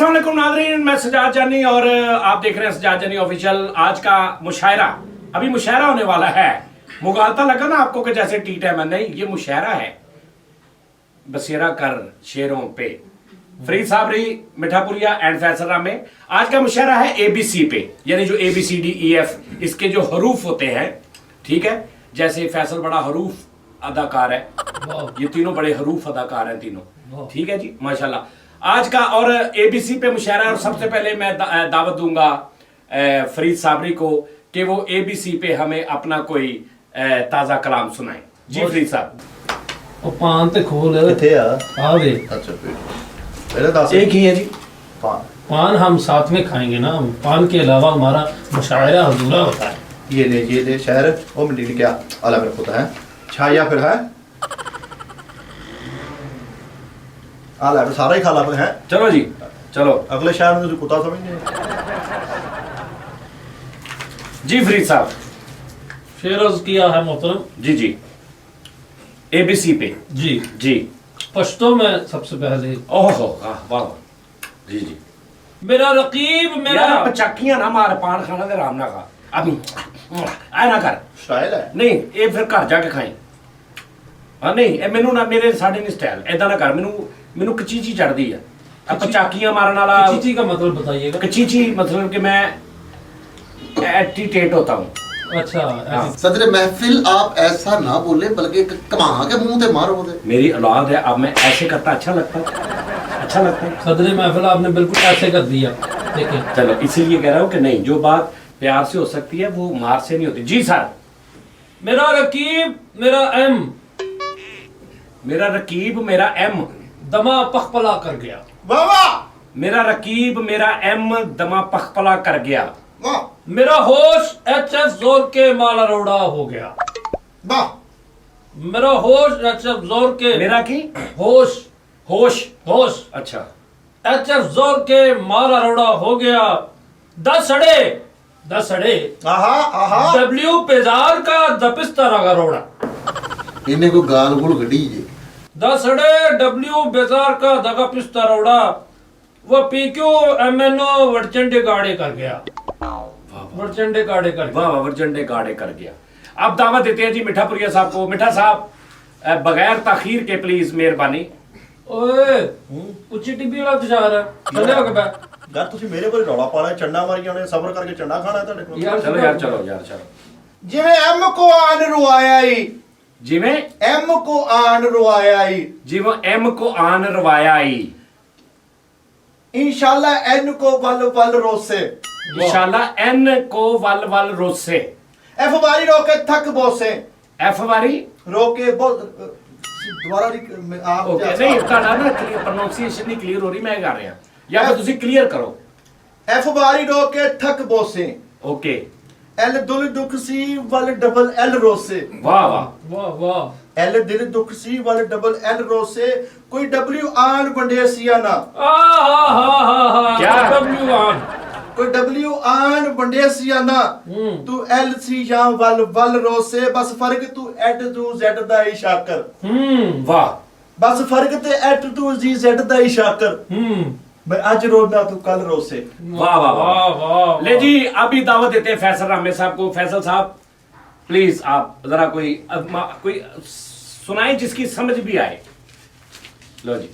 अस्सलाम वालेकुम नाज़रीन, मैं सजाद जानी और आप देख रहे हैं सजाद जानी ऑफिशियल। आज का मुशायरा, अभी मुशायरा होने वाला है। मुगालता लगा ना आपको कि जैसे टी टाइम है, नहीं, ये मुशायरा है बसेरा कर शेरों पे। फरीद साबरी, मिठापुरिया एंड फैसल रामे। आज का मुशायरा है ABC पे, यानी जो ABCDEF इसके जो हरूफ होते हैं, ठीक है। जैसे फैसल बड़ा हरूफ अदाकार है, ये तीनों बड़े हरूफ अदाकार हैं तीनों, ठीक है जी, माशाल्लाह। आज का और ABC पे मुशायरा। और सबसे पहले मैं दावत दूंगा फरीद साबरी को कि वो ABC पे हमें अपना कोई ताजा कलाम सुनाए। जी फरीद साहब। ਉਹ ਪਾਨ ਤੇ ਖੋਲ किथे आ आ वे अच्छा पहले दस एक ही है जी। पान पान हम साथ में खाएंगे ना, पान के अलावा हमारा मुशायरा अधूरा होता है। ये ले शहर वो मिली ने क्या आला मेरा पुता है छाया फिर है आला तो सारा ही खाला पे है। चलो जी, चलो अगले शहर में तो कुत्ता समझ नहीं जी फरीद साहब। शेर अर्ज किया है मोहतरम जी जी, ABC पे जी। जी। पश्तो में सबसे पहले ओहो वाह वाह, जी जी। मेरा रकीब मेरा यार पचाकियां ना मार, पान खाना ते आराम ना खा। अभी ऐ ना कर, स्टाइल है नहीं ये फिर घर जाके खाई। हाँ नहीं, ਇਹ ਮੈਨੂੰ ਨਾ ਮੇਰੇ ਸਾਡੇ ਨਹੀਂ ਸਟਾਈਲ ਐਦਾਂ ਨਾ ਕਰ। ਮੈਨੂੰ ਕਚੀਚੀ ਚੜਦੀ ਆ ਪਚਾਕੀਆਂ ਮਾਰਨ ਵਾਲਾ। चीची का मतलब बताइएगा। कचीची मतलब कि मैं एटीटेट होता हूँ। अच्छा हाँ। सदर महफिल आप ऐसा ना बोले बल्कि कमा के मुंह ते मारो दे। मेरी औलाद है, अब मैं ऐसे करता अच्छा लगता है, अच्छा लगता है। सदर महफिल आपने बिल्कुल ऐसे कर दिया। देखिए चलो इसीलिए कह रहा हूँ कि नहीं, जो बात प्यार से हो सकती है वो मार से नहीं होती। जी सर। मेरा रकीब मेरा एम मेरा रकीब मेरा एम दमा पखपला कर गया। वाह वाह मेरा रकीब मेरा एम दमा पखपला कर गया। वाह मेरा होश HF जोर के माला रोड़ा हो गया। वाह मेरा होश HF जोर के मेरा की होश होश। होश अच्छा HF जोर के माला रोड़ा हो गया। 10 अड़े आहा आहा W पेजार का दपिस्ता रगा रोड़ा। इन्हें को गाल गुल गड़ी जे 10 अड़े W बेजार का दगा पिस्ता रोड़ा। वो PQ MNO वटचंडे गाड़े कर गया। वटचंडे गाड़े कर गया। वाह वाह, वर्जंडे गाड़े कर गया। अब दावत देते हैं जी मिठापुरिया साहब को। मिठा साहब बगैर ताखीर के प्लीज मेहरबानी। ओए उच्ची टिब्बी वाला तुषार है चले हो के यार ਤੁਸੀਂ ਮੇਰੇ ਕੋਲ ਰੌਲਾ ਪਾਣਾ ਚੰਡਾ ਮਾਰੀ ਜਾਣੇ ਸਬਰ ਕਰਕੇ ਚੰਡਾ ਖਾਣਾ ਹੈ ਤੁਹਾਡੇ ਕੋਲ यार चलो यार, चलो यार, चलो। जिਵੇਂ एम को आन रुआया ही जिवें एम को आन रुआया ही जिवें एम को आन रवाया आई, इंशाल्लाह एन को वल वल रोसे इंशाल्लाह एन को वल वल रोसे। एफ बारी रोके थक बोसे एफ वारी रोके दोबारा आप ओके नहीं, ਤੁਹਾਡਾ ਨਾ ਪ੍ਰੋਨਾਂਸੀਏਸ਼ਨ ਨਹੀਂ ਕਲੀਅਰ ਹੋ ਰਹੀ, ਮੈਂ ਕਰ ਰਿਹਾ। ਜਾਂ ਫਿਰ ਤੁਸੀਂ ਕਲੀਅਰ ਕਰੋ। एफ बारी रोके थक बोसे ओके एल दुल दुख सी वल डबल एल रोसे वाह वाह वाह वाह एल दिल दुख सी वल डबल एल रोसे कोई W आन वंडे सिया ना क्या? W आन कोई W आन वंडे सिया ना तू एल सी या वल वल रोसे बस फर्क तू एट तू जेड दा ही शाकर वाह बस फर्क ते एट तू जी जेड दा ही शाकर मैं आज रोना तू कल रोसे वाह वाह वाह वाह वाह ले जी, अभी दावत देते हैं फैसल रामे साहब को। फैसल साहब प्लीज आप जरा कोई सुनाएं जिसकी समझ भी आए। लो जी।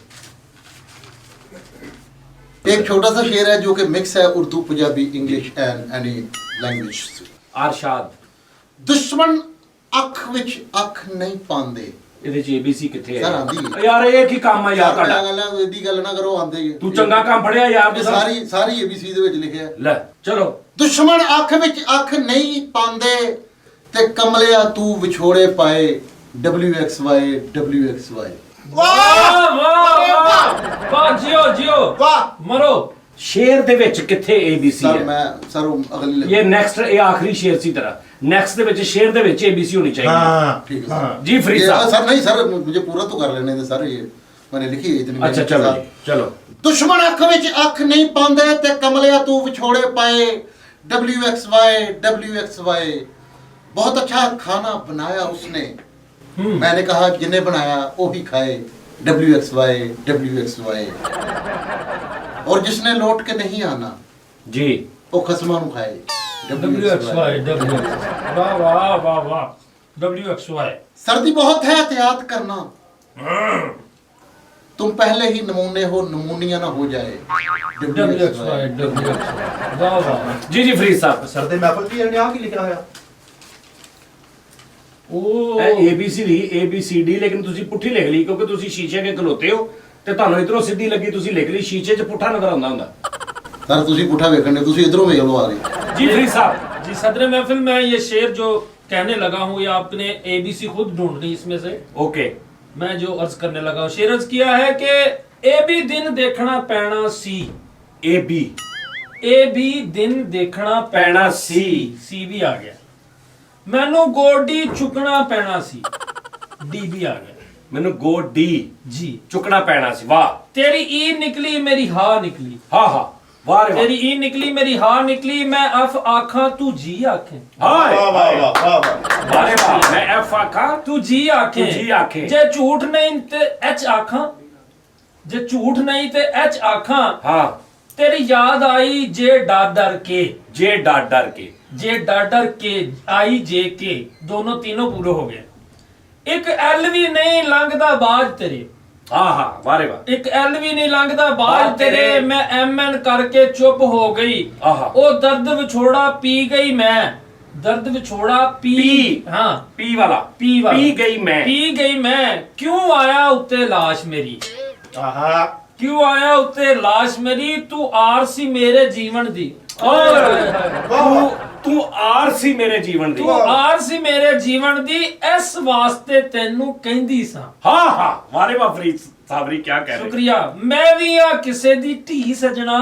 एक छोटा सा शेर है जो कि मिक्स है Urdu Punjabi English and any language से। आरशाद। दुश्मन अख विच अख नहीं पांदे ਇਹਦੇ ਚ ABC ਕਿੱਥੇ ਸਰ ਹੈ ਆਂਦੀ ਯਾਰ? ਇਹ ਕੀ ਕੰਮ ਹੈ ਯਾਰ ਤੁਹਾਡਾ? ਗੱਲ ਇਹਦੀ ਗੱਲ ਨਾ ਕਰੋ ਆਂਦੇ ਹੀ ਤੂੰ ਚੰਗਾ ਕੰਮ ਫੜਿਆ ਯਾਰ। ਇਹ ਸਾਰੀ ABC ਦੇ ਵਿੱਚ ਲਿਖਿਆ ਲੈ ਚਲੋ। ਦੁਸ਼ਮਨ ਅੱਖ ਵਿੱਚ ਅੱਖ ਨਹੀਂ ਪਾਉਂਦੇ ਤੇ ਕਮਲਿਆ ਤੂੰ ਵਿਛੋੜੇ ਪਾਏ WXY WXY वाह वाह वाह वाह जियो जियो वाह मरो। ਸ਼ੇਰ ਦੇ ਵਿੱਚ ਕਿੱਥੇ ABC ਸਰ ਹੈ? ਮੈਂ ਸਰ ਅਗਲੀ ਇਹ ਨੈਕਸਟ, ਇਹ ਆਖਰੀ ਸ਼ੇਰ ਸੀ ਤਰ੍ਹਾਂ। नेक्स्ट ਦੇ ਵਿੱਚ ਸ਼ੇਰ ਦੇ ਵਿੱਚ ABC ਹੋਣੀ चाहिए। हाँ ठीक है सर जी फरीद साहब। सर नहीं सर मुझे पूरा तो कर लेने दे सर ये मैंने लिखी है इतनी अच्छा चलो जी, चलो। दुश्मन अख विच अख नहीं पांदे ते कमलिया तू विछोड़े पाए WXY WXY बहुत अच्छा खाना बनाया उसने मैंने कहा जिन्हें बनाया वो ही खाए WXY WXY और जिसने लौट के नहीं आना जी वो खसमा नु खाए। WXY वाह वाह वाह वाह WXY। सर्दी बहुत है, एहतियात करना। तुम पहले ही नमूने हो, नमूनिया ना हो जाए। WXY वाह वाह। जी जी फरीद साहब, सरदे महफल की यहाँ की लिखा है ਉਹ ABCD लेकिन ਤੁਸੀਂ ਪੁੱਠੀ ਲਿਖ ਲਈ ਕਿਉਂਕਿ ਤੁਸੀਂ ਸ਼ੀਸ਼ੇ ਕੇ ਖਲੋਤੇ ਹੋ ਤੇ ਤੁਹਾਨੂੰ ਇਧਰੋਂ ਸਿੱਧੀ ਲੱਗੀ, ਤੁਸੀਂ ਲਿਖ ਲਈ ਸ਼ੀਸ਼ੇ 'ਚ ਪੁੱਠਾ ਨਜ਼ਰ ਆਉਂਦਾ ਹੁੰਦਾ। सर ਤੁਸੀਂ ਪੁੱਠਾ ਵੇਖਣੇ, ਤੁਸੀਂ ਇਧਰੋਂ ਵੇਖ ਲਓ ਆ ਰਹੇ। जी फरीद साहब, जी सदर महफिल में ये शेर जो कहने लगा हूँ ये आपने ABC खुद ढूंढनी इसमें से। ओके मैं जो अर्ज करने लगा हूँ, शेर अर्ज किया है कि ए भी दिन देखना पैना सी। AB ए भी दिन देखना पैना सी, सी भी आ गया। मैनू गोडी चुकना पैना सी, डी भी आ गया। ਮੈਨੂੰ ਗੋ ਡੀ जी ਚੁੱਕਣਾ ਪੈਣਾ ਸੀ। ਵਾਹ तेरी ई निकली मेरी हा निकली, ਹਾਂ ਹਾਂ ਵਾਹ ਰੇ तेरी ई निकली मेरी हा निकली, मैं अफ आखा तू जी आखे। ਵਾਹ वाह वाह वाह वाह वाह ਵਾਹ ਰੇ ਵਾਹ। ਮੈਂ ਐਫ ਆਖਾਂ तू जी आखे, तू जी आखे। जे झूठ नहीं ते एच आखा, जे झूठ नहीं ते एच आखा। ਹਾਂ तेरी याद आई जे डर डर के, ਜੇ ਡਰ ਕੇ जे डर डर के आई जे के, दोनों तीनों पूरे हो गए। एक एल भी नहीं लंघदा बाज तेरे, ਹਾਂ ਹਾਂ ਵਾਹ ਰੇ ਵਾਹ। एक एल भी नहीं लंघदा बाज बाज तेरे, तेरे। मैं MN करके चुप हो गई। आहा। ओ दर्द विछोड़ा पी गई मैं, दर्द विछोड़ा पी, हाँ ਪੀ ਵਾਲਾ पी वाला। ਪੀ ਗਈ ਮੈਂ। पी गई मैं, क्यों आया उत्ते लाश मेरी, आहा क्यों आया उत्ते लाश मेरी, तू आरसी मेरे जीवन दी। ਤੂੰ ਤੂੰ ਆਰ ਸੀ ਮੇਰੇ ਜੀਵਨ ਦੀ। ਤੂੰ ਆਰ ਸੀ ਮੇਰੇ ਜੀਵਨ ਦੀ, ਇਸ ਵਾਸਤੇ ਤੈਨੂੰ ਕਹਿੰਦੀ ਸਾਂ। ਹਾਂ ਹਾਂ ਵਾਹ ਰੇ ਵਾਹ ਫਰੀਦ ਸਾਬਰੀ ਕੀ ਕਹਿ ਰਹੇ। ਸ਼ੁਕਰੀਆ। ਮੈਂ ਵੀ ਆ ਕਿਸੇ ਦੀ ਢੀ ਸਜਣਾ।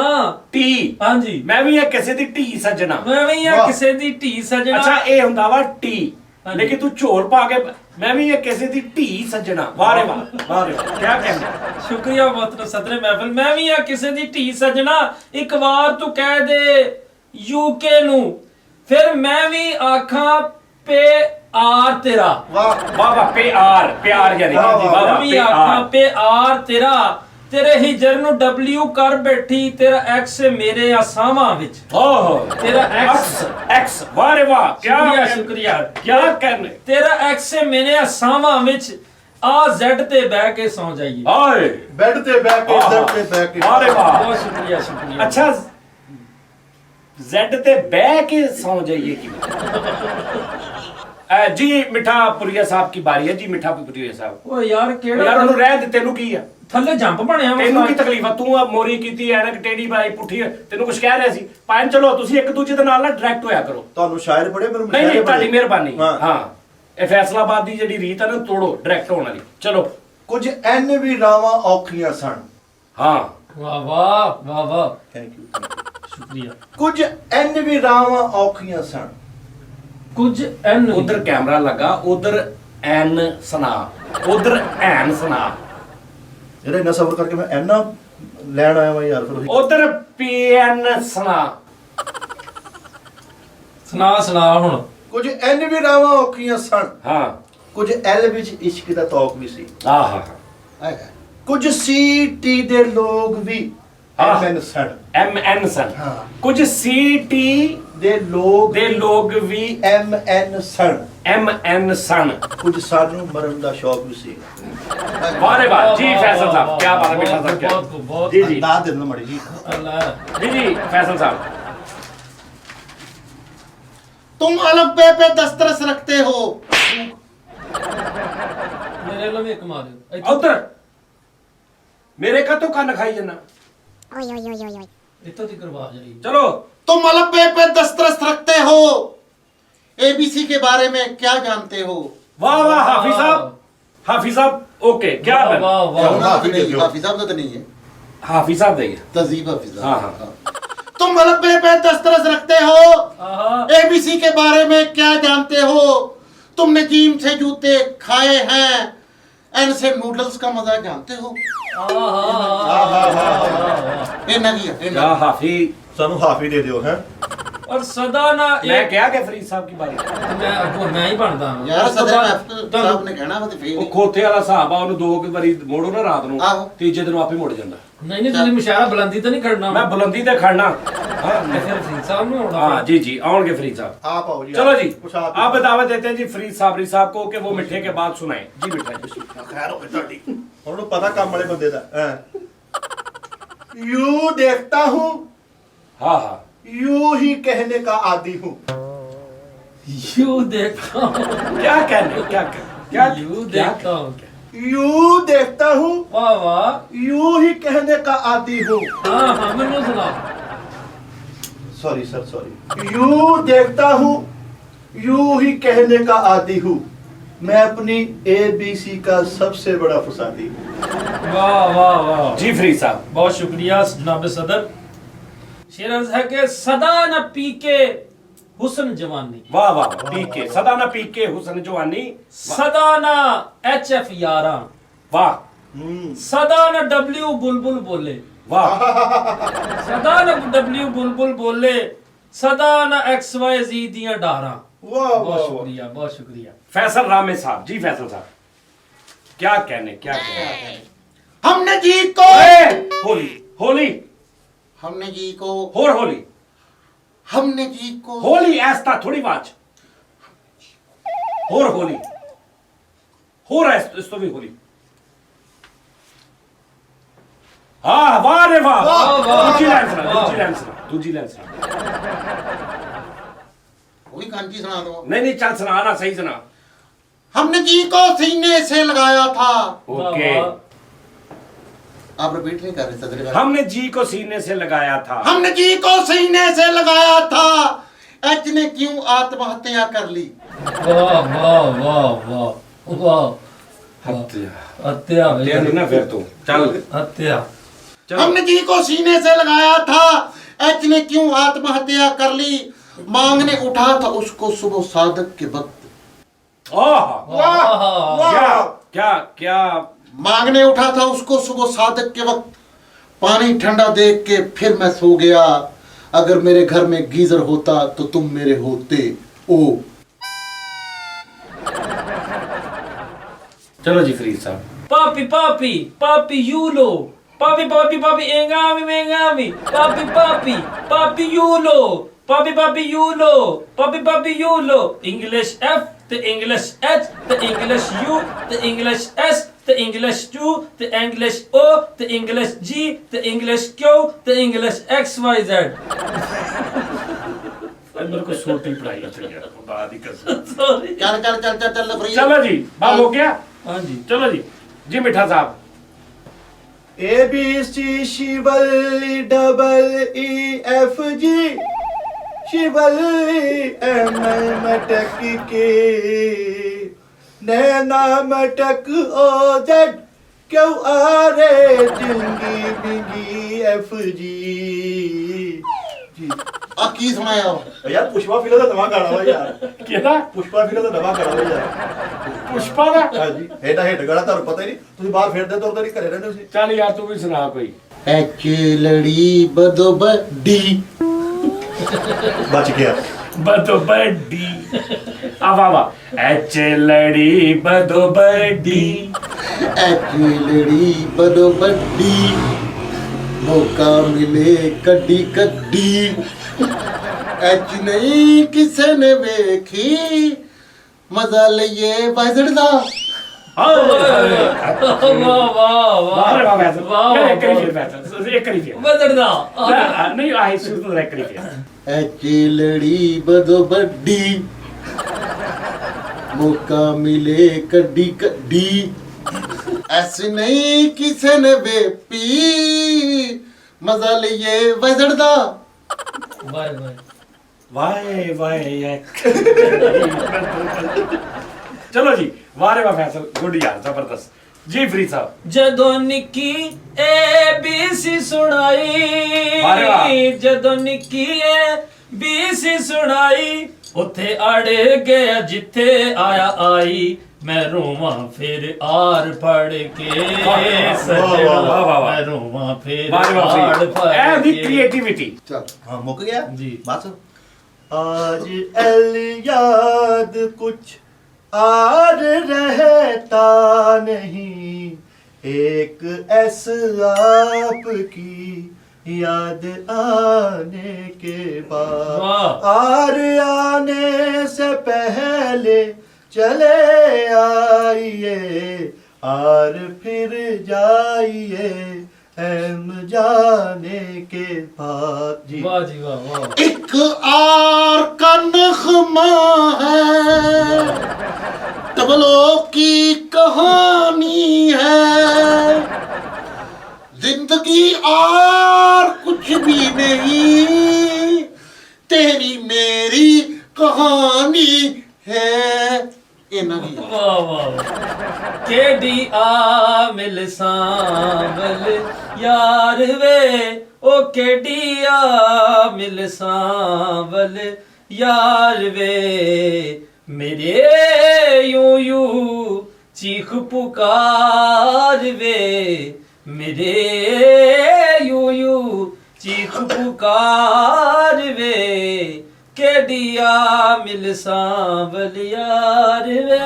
ਟੀ ਹਾਂਜੀ, ਮੈਂ ਵੀ ਇਹ ਕਿਸੇ ਦੀ ਢੀ ਸੱਜਣਾ। ਮੈਂ ਵੀ ਆ ਵਾਹ। ਕਿਸੇ ਦੀ ਢੀ ਸਜਣਾ। ਅੱਛਾ ਇਹ ਹੁੰਦਾ ਵਾ ਟੀ, ਹਾਂਜੀ। ਲੇਕਿਨ ਤੂੰ ਝੋਲ ਪਾ ਕੇ ਮੈਂ ਵੀ ਇਹ ਕਿਸੇ ਦੀ ਢੀ ਸੱਜਣਾ। ਵਾਹ ਰੇ ਵਾਹ ਵਾਹ ਰੇ ਵਾਹ ਕੀ ਕਹਿੰਦੇ। ਸ਼ੁਕਰੀਆ ਮੋਹਤਰਮ ਸਦਰੇ ਮਹਿਫਿਲ। ਮੈਂ ਵੀ ਆ ਕਿਸੇ ਦੀ ਢੀ ਸਜਣਾ, ਇੱਕ ਵਾਰ ਤੂੰ ਕਹਿ ਦੇ ਯੂਕੇ ਨੂੰ, ਫਿਰ ਮੈਂ ਵੀ ਆਖਾਂ ਪੇ ਆਰ ਤੇਰਾ। वाह ਵਾਹ ਵਾਹ ਪਿਆਰ ਪਿਆਰ ਯਾਨੀ ਵਾਹ, ਵਾਹ, ਵਾਹ ਮੈਂ ਵੀ ਆਖਾਂ ਪਿਆਰ। ਪੇ ਆਰ ਤੇਰਾ, ਤੇਰੇ ਹਿਜਰ ਨੂੰ W ਕਰ ਬੈਠੀ, ਤੇਰਾ ਐਕਸ ਮੇਰੇ ਆਸਾਵਾਂ ਵਿੱਚ। ਓਹ ਤੇਰਾ ਐਕਸ ਐਕਸ ਵਾਹ ਰੇ ਵਾਹ ਸ਼ੁਕਰੀਆ ਸ਼ੁਕਰੀਆ। ਕੀ ਕਹਿੰਦੇ। ਤੇਰਾ ਐਕਸ ਮੇਰੇ ਆਸਾਵਾਂ ਵਿੱਚ, ਆ Z ਤੇ ਬਹਿ ਕੇ ਸੌ ਜਾਈਏ। ਓਏ बेड पे बैठ के दर पे बैठ के ਵਾਹ ਰੇ ਵਾਹ। ਬਹੁਤ ਸ਼ੁਕਰੀਆ ਸ਼ੁਕਰੀਆ। ਅੱਛਾ Z ਤੇ ਬਹਿ ਕੇ ਸੌ ਜਾਈਏ ਕਿ ਜੀ ਮਿੱਠਾਪੁਰੀਆ ਸਾਹਿਬ ਕੀ ਬਾਰੀ ਹੈ ਜੀ। ਮਿੱਠਾਪੁਰੀਆ ਸਾਹਿਬ ਓ ਯਾਰ ਕਿਹੜਾ ਯਾਰ ਉਹਨੂੰ ਰਹਿ ਦੇ, ਤੈਨੂੰ ਕੀ ਆ, ਥੱਲੇ ਜੰਪ ਬਣਿਆ ਵਾ ਤੈਨੂੰ ਕੀ ਸਾਰਾ। ਤਕਲੀਫ ਆ। ਤੂੰ ਆ ਮੋਰੀ ਕੀਤੀ ਐਨਕ ਟੇੜੀ ਬਾਈ ਪੁੱਠੀ ਤੈਨੂੰ ਕੁਝ ਕਹਿ ਰਿਹਾ ਸੀ। ਪਾਇਨ ਚਲੋ ਤੁਸੀਂ ਇੱਕ ਦੂਜੇ ਦੇ ਨਾਲ ਨਾ ਡਾਇਰੈਕਟ ਹੋਇਆ ਕਰੋ। ਤੁਹਾਨੂੰ ਸ਼ਾਇਰ ਪੜੇ ਮੈਨੂੰ ਨਹੀਂ ਨਹੀਂ ਤੁਹਾਡੀ ਮਿਹਰਬਾਨੀ। ਹਾਂ। ਹਾਂ ਇਹ ਫੈਸਲਾਬਾਦ ਦੀ ਜਿਹੜੀ ਰੀਤ ਹੈ ਨਾ ਤੋੜੋ ਡਾਇਰੈਕਟ ਹੋਣ ਵਾਲੀ। ਚਲੋ ਕੁਝ ਐਨ ਵੀ ਰਾਵਾਂ ਔਖੀਆਂ ਸਨ। ਹਾਂ ਵਾਹ ਵਾਹ ਵਾਹ ਵਾਹ ਥੈਂਕ ਯੂ। ਸ਼ੁਕਰੀਆ। ਕੁਝ ਐਨ ਵੀ ਰਾਵਾਂ ਔਖੀਆਂ ਸਨ। ਕੁਝ ਐਨ ਉਧਰ ਕੈਮਰਾ ਲੱਗਾ, ਉਧਰ ਐਨ ਸੁਣਾ, ਉਧਰ ਐਨ ਸੁਣਾ, ਇਹਦਾ ਇੰਨਾ ਸਬਰ ਕਰਕੇ ਮੈਂ ਐਨਾ ਲੈਣ ਆਇਆ ਵਾਂ ਯਾਰ। ਫਿਰ ਉਹੀ ਉਧਰ ਪੀਐਨ ਸੁਣਾ। ਸੁਣਾ ਸੁਣਾ ਹੁਣ। ਕੁਝ ਐਨ ਵੀ ਰਾਵਾਂ ਔਖੀਆਂ ਸਨ। ਹਾਂ ਕੁਝ ਐਲ ਵਿੱਚ ਇਸ਼ਕ ਦਾ ਤੌਕ ਵੀ ਸੀ। ਆਹਾ ਕੁਝ ਸੀਟੀ ਦੇ ਲੋਕ ਵੀ ਆਹ। ਐਨ ਸਨ। ਐਮਐਨ ਸਨ। ਹਾਂ। ਕੁਝ ਸੀਟੀ ਦੇ ਲੋਕ ਦੇ ਲੋਕ ਵੀ ਐਨ ਸਨ। ਐਮਐਨ ਸਨ। ਕੁਝ ਸਾਨੂੰ ਮਰਨ ਦਾ ਸ਼ੌਕ ਵੀ ਸੀ। ਵਾਹ ਰੇ ਵਾਹ ਜੀ ਫੈਸਲ ਸਾਹਿਬ ਕੀ ਬਾਤ ਹੈ। ਮਿੱਠਾ ਸਾਹਿਬ ਕੀ ਬਹੁਤ ਬਹੁਤ ਜੀ ਜੀ ਨਾ ਦੇਣਾ ਮੜੀ ਜੀ। ਅੱਲਾਹ। ਜੀ ਜੀ ਫੈਸਲ ਸਾਹਿਬ तुम अलग पे दस्तरस रखते हो। ਮੇਰੇ ਲਵੇ ਕਮਾ ਦਿਓ। ਉਧਰ ਮੇਰੇ ਕਾ ਤੋਂ ਕੰਨ ਖਾਈ ਜਨਾ। ਇੱਥੋਂ ਦੀ ਕਰਵਾ ਜਾਈ। ਚਲੋ तुम अलग पे दस्तरस रखते हो। ABC के बारे में क्या जानते हो? वाह वाह हाफिज साहब, हाफिज साहब ओके क्या वाह बन वाह वाह। हाफिज साहब तो नहीं है, हाफिज साहब देंगे। तहजीब हाफिज हाँ, साहब। तुम अलग पे दस्तरस रखते हो। आहा। ABC के बारे में क्या जानते हो? तुमने जीम से जूते खाए हैं, एन से नूडल्स का मजा जानते हो। ਆਹਾ। ਇਹ ਨਾ ਕੀ ਹੈ, ਇਹ ਨਾ। या हाफिज ਸਾਨੂੰ ਹਾਫੀ ਦੇ ਦਿਓ ਹੈ। ਔਰ ਸਦਾ ਨਾ मैं क्या कि फरीद साहब की बारी ਮੈਂ ਅੱਗੋਂ ਮੈਂ ਹੀ ਬਣਦਾ ਹਾਂ। ਯਾਰ ਉਸ ਤੋਂ ਸਦਰ ਬਾਅਦ ਸਾਹਿਬ ਤੁਹਾਨੂੰ- ਨੇ ਕਹਿਣਾ ਵਾ ਤੇ ਫੇਰ ਉਹ ਹੀ। ਖੋਤੇ ਵਾਲਾ ਹਿਸਾਬ ਆ ਉਹਨੂੰ 2 ਵਾਰੀ ਮੋੜੋ ਨਾ ਰਾਤ ਨੂੰ ਆਹੋ। ਤੀਜੇ ਦਿਨ ਆਪੇ ਮੁੜ ਜਾਂਦਾ ਨਹੀਂ ਨਹੀਂ ਤੁਸੀਂ ਮੁਸ਼ਾਰਾ ਬੁਲੰਦੀ ਤਾਂ ਨਹੀਂ ਖੜਨਾ ਮੈਂ ਬੁਲੰਦੀ ਤੇ ਖੜਨਾ हाँ ਤੇ ਫਿਰ ਫਰੀਦ ਸਾਹਿਬ ਨੂੰ ਆਉਣਾ हाँ जी जी आओगे फरीद साहब आप आओ जी चलो जी कुछ आप आप दावत देते हैं जी फरीद साबरी साहब को कि वो मिठे के बाद सुनाए जी मिठा जी खैर हो ਤੁਹਾਡੀ ਉਹਨਾਂ ਨੂੰ ਪਤਾ ਕੰਮ ਵਾਲੇ ਬੰਦੇ ਦਾ यू देखता हूँ हाँ हाँ यूं ही कहने का आदी हूँ ਯੂ ਦੇਖਾ क्या कहने क्या कहने क्या ਯੂ क्या ਦੇਖਾ यूं देखता हूँ ਵਾਹ ਵਾਹ यूं ही कहने का आदी हूँ ਹਾਂ ਹਾਂ ਮੈਨੂੰ ਸੁਣਾ सॉरी सर सॉरी यूं देखता हूँ यूं ही कहने का आदी हूँ मैं अपनी ABC का सबसे बड़ा फसादी हूँ वाह वाह वाह जी फरीद साहब बहुत शुक्रिया जनाब सदर। शेर अर्ज है कि सदा न पी के हुस्न जवानी, वाह वाह वाह, पी के सदा ना पी के हुसन जवानी सदा न HF यारा, वाह सदा न W बुलबुल बोले, वाह सदा न W बुलबुल बोले, सदा न XYZ दियां डारा। वाह बहुत वाह शुक्रिया बहुत शुक्रिया। फैसल रामे साहब जी फैसल साहब क्या कहने क्या कहने हमने जी को होली होली हमने जी को होर होली हमने जी को होली ऐसा थोड़ी बात होर होली होर इस तो भी होली हाँ वाह रे वाह वाह, वाह, दूजी लाइन सुना वाह। दूजी लाइन सुना दूजी लाइन सुना वही कांची सुना दो। नहीं चल सुना ना सही सुना हमने जी को सीने से लगाया था। ओके वाह, आप रिपीट नहीं कर रहे सदर। हमने जी को सीने से लगाया था हमने जी को सीने से लगाया था, एच ने क्यों आत्महत्या कर ली। वाह वाह वाह वाह वाह हत्या हत्या हत्या नहीं ना फिर तो चल हत्या। चलो। हमने जी को सीने से लगाया था, एच ने क्यों आत्महत्या कर ली। मांगने उठा था उसको सुबह सादक के वक्त। ओह वाह क्या क्या क्या मांगने उठा था उसको सुबह सादक के वक्त, पानी ठंडा देख के फिर मैं सो गया। अगर मेरे घर में गीजर होता तो तुम मेरे होते। ओ चलो जी फरीद साहब Papi, papi, papi Yulo. Papi, papi, papi, engami, engami. Papi, papi, papi Yulo. Papi, papi Yulo. Papi, papi Yulo. English F, the English H, the English U, the English S, the English 2, the English O, the English G, the English Q, the English X, Y, Z. मेरे को छोटी पढ़ाई अच्छी है खुदा दी कसम Sorry. चल चल चल चल चल फ्री। चलो जी बात हो गया हाँ जी। चलो जी जी मिठा साहब ABC शिवल्ली डबल EFG शिवल्ली ML मटक के नैना मटक OZ क्यों आ रे जिंगी बिंगी FG जी आ की सुनाया यार पुष्पा फिल्म ਦਾ ਨਵਾਂ ਗਾਣਾ ਵਾ ਯਾਰ ਕਿਹਦਾ ਪੁਸ਼ਪਾ ਫਿਲਮ ਦਾ ਨਵਾਂ ਗਾਣਾ ਵਾ ਯਾਰ ਪੁਸ਼ਪਾ ਦਾ ਹਾਂਜੀ ਇਹਦਾ ਹਿੱਟ ਗਾਣਾ ਤੁਹਾਨੂੰ ਪਤਾ ਹੀ ਨਹੀਂ ਤੁਸੀਂ ਬਾਹਰ ਫਿਰਦੇ ਤੁਰਦੇ ਨਹੀਂ ਘਰੇ ਰਹਿੰਦੇ ਤੁਸੀਂ ਚੱਲ ਯਾਰ ਤੂੰ ਵੀ ਸੁਣਾ ਕੋਈ ਐਚ ਲੜੀ ਬਦੋ ਬੱਡੀ। ਬਚ ਗਿਆ बदो बड्डी अब आवा एच लड़ी बदो बड्डी ਐਚ ਲੜੀ ਬਦੋ ਬੱਡੀ, ਮੌਕਾ ਮਿਲੇ ਕੱਢੀ ਕੱਢੀ। ਐਚ ਨਹੀਂ ਕਿਸੇ ਨੇ ਵੇਖੀ, ਮਜ਼ਾ ਲਈਏ ਵਜੜ ਦਾ। वाह वाह वाह वाह रे वाह वैसे वाह एक करी फिर वैसे एक करी फिर बदरदा। नहीं आई शुरू तो एक करी फिर ਐਚ ਲੜੀ ਬਦੋ ਬੱਡੀ, ਮੌਕਾ ਮਿਲੇ ਕੱਢੀ ਕੱਢੀ। ਐਸੀ ਨਹੀਂ ਕਿਸੇ ਨੇ ਵੇਪੀ, ਮਜ਼ਾ ਲਈਏ ਵਜੜ ਦਾ। वाह वाह वाह वाह एक चलो जी वाह रे वाह फैसल गुड यार जबरदस्त जी फरीद साहब ਜਦੋਂ ਨਿੱਕੀ ABC ਵਾਹ ਰੇ ਵਾਹ। ਸੁਣਾਈ, ਜਦੋਂ ਨਿੱਕੀ ABC ਸੁਣਾਈ, ਉੱਥੇ ਅੜ ਗਿਆ ਜਿੱਥੇ ਆਇਆ ਆਈ। ਮੈਂ ਰੋਵਾਂ ਫਿਰ ਆਰ ਫੜ ਕੇ ਸਜਣਾ, ਵਾਹ, ਵਾਹ, ਵਾਹ। ਮੈਂ ਰੋਵਾਂ ਫਿਰ वाह रे वाह ਆਰ फरीद ਫੜ ए दी ਕੇ। क्रिएटिविटी ਚੱਲ ਹਾਂ ਮੁੱਕ ਗਿਆ ਜੀ। ਬਸ आज एल याद कुछ आर रहता नहीं, एक एस आपकी याद आने के बाद, वाह। आर आने से पहले चले आइए, आर फिर जाइए एम जाने के बाद। जी वाह जी वाह वाह। एक आर का नगमा है, तबलों की कहानी है, जिंदगी और कुछ भी नहीं, तेरी मेरी कहानी है। इन्ना ही है। वाह वाह। केडी आ मिल सांवल यार वे, ओ केडी आ मिल सांवल यार वे, मेरे यूं यूं चीख पुकार वे, मेरे यूं यूं चीख पुकार वे, केडिया मिल सांवल यार वे।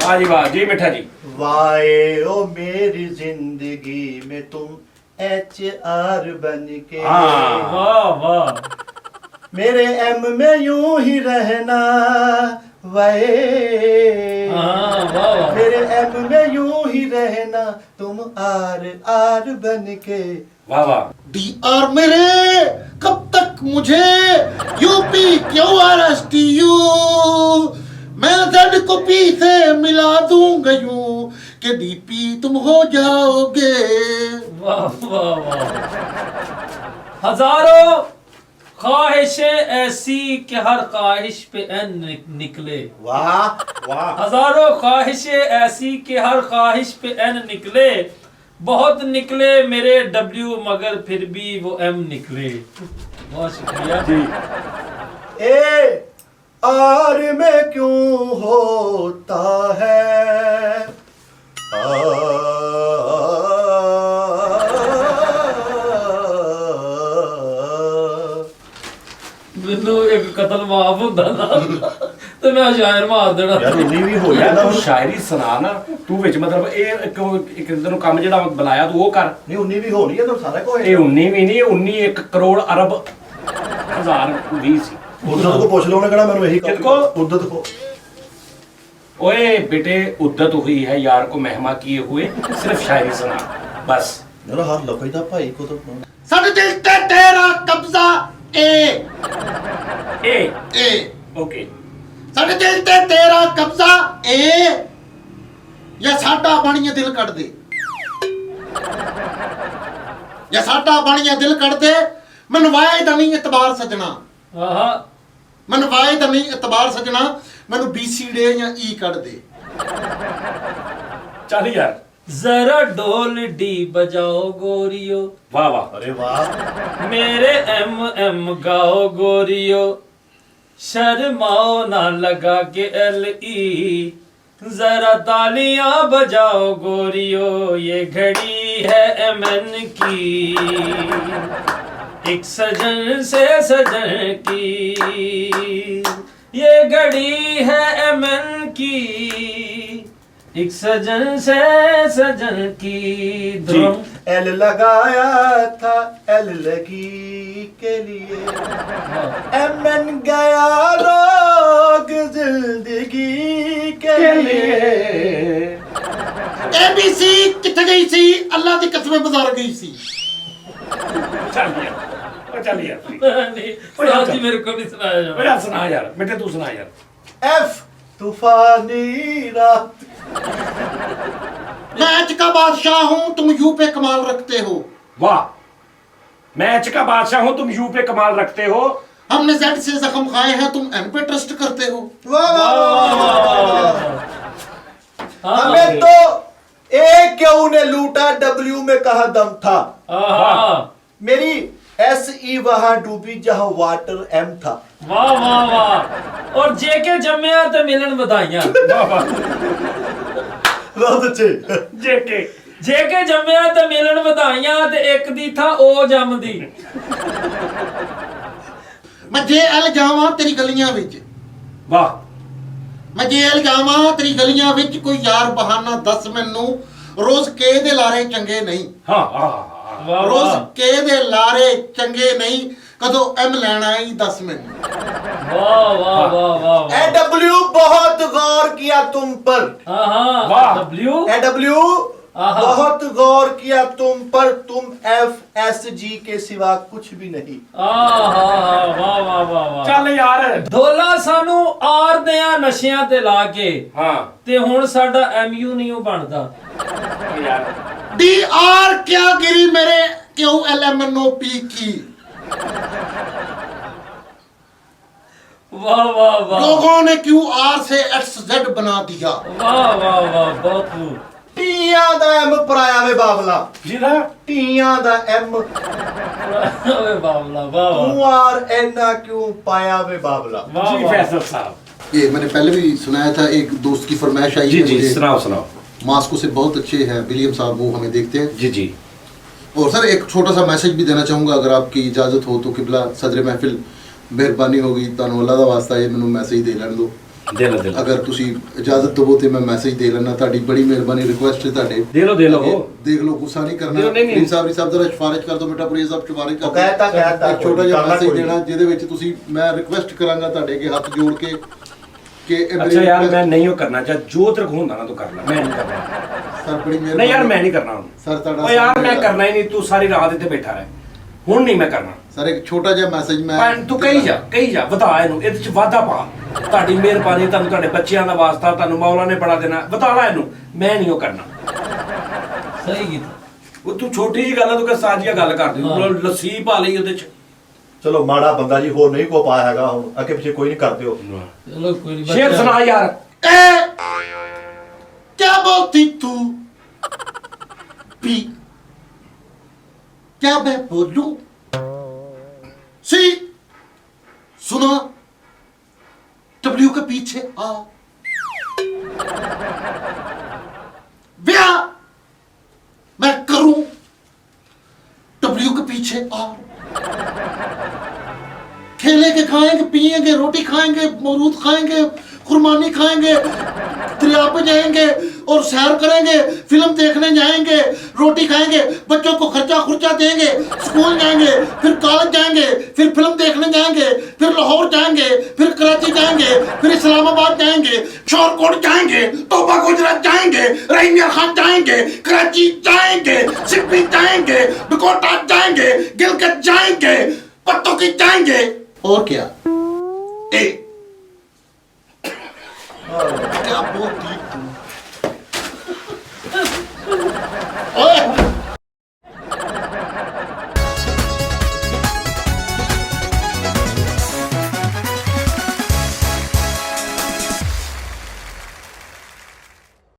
वाह जी वाह जी मिठा जी। वाए ओ मेरी जिंदगी में तुम एच आर बन के, हाँ। वाह वाह। मेरे एम में यूं ही रहना, वाए हाँ वाह वाह। मेरे एम में यूं ही रहना, तुम आर आर बन के। वाह वाह। डी आर मेरे कब तक मुझे UP Q R S T U, मैं जेड को पी से मिला दूंगा यूं कि डीपी तुम हो जाओगे। वाह वाह वाह। हजारों ख्वाहिशें ऐसी कि हर ख्वाहिश पे एन निकले। वाह वाह। हजारों ख्वाहिशें ऐसी कि हर ख्वाहिश पे एन निकले, बहुत निकले मेरे डब्ल्यू मगर फिर भी वो एम निकले। बहुत शुक्रिया जी। ए आर में क्यों होता है ਮੈਨੂੰ ਇੱਕ ਕਤਲ ਮਾਫ ਹੁੰਦਾ ਨਾ ਤੇ ਮੈਂ ਸ਼ਾਇਰ ਮਾਰ ਦੇਣਾ। यार उन्नी भी हो ਯਾਰ जाता ਤੂੰ ਸ਼ਾਇਰੀ ਸੁਣਾ ਨਾ, ਤੂੰ ਵਿੱਚ ਮਤਲਬ ਇਹ ਇੱਕ ਤੈਨੂੰ ਕੰਮ ਜਿਹੜਾ ਬੁਲਾਇਆ ਤੂੰ ਉਹ ਕਰ। नहीं उन्नी भी होनी है तो सारा को ਇਹ 19 ਵੀ ਨਹੀਂ, 19 1 ਕਰੋੜ ਅਰਬ ਹਜ਼ਾਰ 20 ਸੀ। उद्दत को पूछ लो, उन्हें कहा मैंने यही किसको? उद्दत को। ओए बेटे उद्दत हुई है यार को महमा किए हुए, सिर्फ शायरी सुना बस। मेरा हाथ लपैदा भाई को तो ਸਾਡੇ ਦਿਲ ਤੇ ਤੇਰਾ ਕਬਜ਼ਾ ਏ ए ਏ, ओके। ਸਾਡੇ ਦਿਲ ਤੇ ਤੇਰਾ ਕਬਜ਼ਾ ਏ, ਜਾਂ ਸਾਡਾ ਬਣੀਏ ਦਿਲ ਕੱਢ ਦੇ, ਜਾਂ ਸਾਡਾ ਬਣੀਏ ਦਿਲ ਕੱਢ ਦੇ, ਮੈਨੂੰ ਵਾਏ ਦਾ ਨਹੀਂ ਇਤਬਾਰ ਸਜਣਾ, ਆਹਾ ਮੈਨੂੰ ਵਾਏ ਦਾ ਨਹੀਂ ਇਤਬਾਰ ਸਜਣਾ, ਮੈਨੂੰ BC ਡੇ ਜਾਂ E ਕੱਢ ਦੇ। चल यार। जरा ढोल डी बजाओ गोरियो, वाह वाह। अरे वाह। मेरे एम गाओ गोरियो, शर्माओ ना लगा के LE, जरा तालियां बजाओ गोरियो, ये घड़ी है MN की, एक सजन से सजन की, ये घड़ी है MN की, एक सजन से सजन की। ध्रुव एल लगाया था एल लगी के लिए, MN गया लोग जिंदगी के लिए। ABC किथे गई सी, अल्लाह दी कसम बाजार गई सी। चल यार, ओ चल यार। नहीं, साहब जी मेरे को नहीं सुनाया जा ओ यार सुना यार, बेटे तू सुना यार। F तूफानी रात। मैच का बादशाह हूं, तुम यू पे कमाल रखते हो, वाह। मैच का बादशाह हो तुम यू पे कमाल रखते हो, हमने जेड से जख्म खाए हैं, तुम एन पे ट्रस्ट करते हो। वाह वाह वाह वाह वाह। हाँ, हमें तो ए क्यों ने लूटा, W में कहा दम था, आहा, मेरी SE वहां डूबी जहां वाटर M था। वाह वाह वाह। और जेके जम्मिया ते मिलन बधाइयां। वाह वाह। बहुत अच्छे। जेके जेके जम्मिया ते मिलन बधाइयां ते एक दी था ओ जमदी। ਮੈਂ ਜੇਐਲ ਜਾਵਾਂ ਤੇਰੀ ਗਲੀਆਂ ਵਿੱਚ, वाह ਮੈਂ ਜੇਐਲ ਜਾਵਾਂ ਤੇਰੀ ਗਲੀਆਂ ਵਿੱਚ, ਕੋਈ ਯਾਰ ਬਹਾਨਾ ਦੱਸ ਮੈਨੂੰ, ਰੋਜ਼ ਕੇ ਦੇ ਲਾਰੇ ਚੰਗੇ ਨਹੀਂ, हाँ हाँ हाँ। वाह ਰੋਜ਼ वाह ਕੇ ਦੇ ਲਾਰੇ ਚੰਗੇ ਨਹੀਂ, ਕਦੋਂ ਐਮ ਲੈਣਾ ਹੀ ਦੱਸ ਮੈਨੂੰ। वाह वाह वाह वाह AW बहुत गौर किया तुम पर, हाँ हाँ वाह। डब्ल्यू AW आहा। बहुत गौर किया तुम पर, तुम FSG के सिवा कुछ भी नहीं। वाह वाह वाह वाह चल यार ਢੋਲਾ ਸਾਨੂੰ ਆਰਦਿਆਂ ਨਸ਼ਿਆਂ ਤੇ ਲਾ ਕੇ हाँ ਤੇ ਹੁਣ ਸਾਡਾ MU ਨਹੀਂ ਉਹ ਬਣਦਾ। यार डी आर क्या गिरी मेरे क्यों LMNOP की, वाह वाह वाह लोगों ने क्यों आर से XZ बना दिया। वाह वाह वाह बहुत खूब। ਟੀਆਂ ਦਾ M ਪਰਾਇਆ ਵੇ ਬਾਬਲਾ, जीरा ਟੀਆਂ ਦਾ M, ओए बाबला वाह वाह ਤੂੰ ਆਰ ਐਨਾ ਕਿਉਂ ਪਾਇਆ ਵੇ ਬਾਬਲਾ। वाह जी वाह फैसल साहब ये मैंने पहले भी सुनाया था, एक दोस्त की फरमाइश आई जी है जी मुझे, सुनाओ सुनाओ मास्को से बहुत अच्छे हैं विलियम साहब, वो हमें देखते हैं। जी जी और सर एक छोटा सा मैसेज भी देना चाहूँगा अगर आपकी इजाज़त हो तो, किबला सदर महफिल ਮਿਹਰਬਾਨੀ ਹੋਗੀ, ਤੁਹਾਨੂੰ ਅੱਲਾ ਦਾ ਵਾਸਤਾ ਇਹ ਮੈਨੂੰ ਮੈਸੇਜ ਦੇ ਲੈਣ ਦਿਓ, दे लो ਅਗਰ ਤੁਸੀਂ ਇਜਾਜ਼ਤ ਦਿਵੋ ਤੇ ਮੈਂ ਮੈਸੇਜ ਦੇ ਲੈਣਾ, ਤੁਹਾਡੀ ਬੜੀ ਮਿਹਰਬਾਨੀ ਰਿਕੁਐਸਟ ਹੈ ਤੁਹਾਡੇ। दे लो ਦੇਖ ਲਓ, ਗੁੱਸਾ ਨਹੀਂ ਕਰਨਾ। ਨਹੀਂ, ਨਹੀਂ। ਪ੍ਰਿੰਸ ਸਾਹਿਬ ਜਰਾ ਸਿਫਾਰਿਸ਼ ਕਰ ਦਿਓ, ਬੇਟਾ ਪ੍ਰਿੰਸ ਸਾਹਿਬ ਸਿਫਾਰਿਸ਼ ਕਰ ਉਹ ਕਹਿਤਾ ਇੱਕ ਛੋਟਾ ਜਿਹਾ ਕਰਨਾ ਮੈਸੇਜ ਕੋਈ ਦੇਣਾ ਜਿਹਦੇ ਵਿੱਚ ਤੁਸੀਂ, ਮੈਂ ਰਿਕੁਐਸਟ ਕਰਾਂਗਾ ਤੁਹਾਡੇ ਅੱਗੇ ਹੱਥ ਜੋੜ ਕੇ ਕਿ ਇਹ अच्छा यार request- मैं नहीं हो करना चाह जो तेरे को होता ना तो कर ला मैं नहीं करना ਸਰ ਬੜੀ ਮਿਹਰਬਾਨੀ। नहीं यार मैं नहीं करना हूं ਸਰ ਤੁਹਾਡਾ ओ यार मैं करना ही नहीं तू सारी रात इतने बैठा रहे हुन नहीं मैं करना ਸਰ ਇੱਕ ਛੋਟਾ ਜਿਹਾ ਮੈਸੇਜ ਮੈਂ ਭੈਣ ਤੂੰ ਕਹੀ ਜਾ ਵਧਾ ਇਹਨੂੰ ਇਹਦੇ ਚ ਵਾਧਾ ਪਾ ਤੁਹਾਡੀ ਮਿਹਰਬਾਨੀ ਤੁਹਾਨੂੰ ਤੁਹਾਡੇ ਬੱਚਿਆਂ ਦਾ ਵਾਸਤਾ ਤੁਹਾਨੂੰ ਮੌਲਾ ਨੇ ਬੜਾ ਦੇਣਾ ਵਧਾ ਲੈ ਇਹਨੂੰ ਮੈਂ ਨਹੀਂ ਉਹ ਕਰਨਾ सही कीता। ਉਹ ਤੂੰ ਛੋਟੀ ਜੀ ਗੱਲ ਆ ਤੂੰ ਕਿ ਸਾਜੀਆ ਗੱਲ ਕਰਦੀ ਹਾਂ। ਲੱਸੀ ਪਾ ਲਈ ਉਹਦੇ ਚ ਚਲੋ ਮਾੜਾ ਬੰਦਾ ਜੀ, ਹੋਰ ਨਹੀਂ ਕੋ ਪਾਇਆ ਹੈਗਾ, ਹੁਣ ਅੱਗੇ ਪਿੱਛੇ ਕੋਈ ਨਹੀਂ ਕਰਦੇ ਹੋ। चलो कोई नहीं ਸ਼ੇਰ बच्चा- ਸੁਣਾ ਯਾਰ क्या बोलती तू पी, क्या मैं बोलूं सी, सुना W के पीछे आ, ब्याह मैं करूं W के पीछे आ, खेलेंगे खाएंगे पिएंगे रोटी खाएंगे मरूद खाएंगे कुर्बानी खाएंगे दरिया पे जाएंगे और सैर करेंगे फिल्म देखने जाएंगे रोटी खाएंगे बच्चों को खर्चा खुर्चा देंगे स्कूल जाएंगे फिर कॉलेज जाएंगे फिर फिल्म देखने जाएंगे फिर लाहौर जाएंगे फिर कराची जाएंगे फिर इस्लामाबाद जाएंगे शोरकोट जाएंगे तोबा गुजरात जाएंगे रहीमिया खान जाएंगे कराची जाएंगे सिडनी जाएंगे डकोटा जाएंगे गिलगित जाएंगे पत्तों की जाएंगे और क्या ए क्या बोलती तू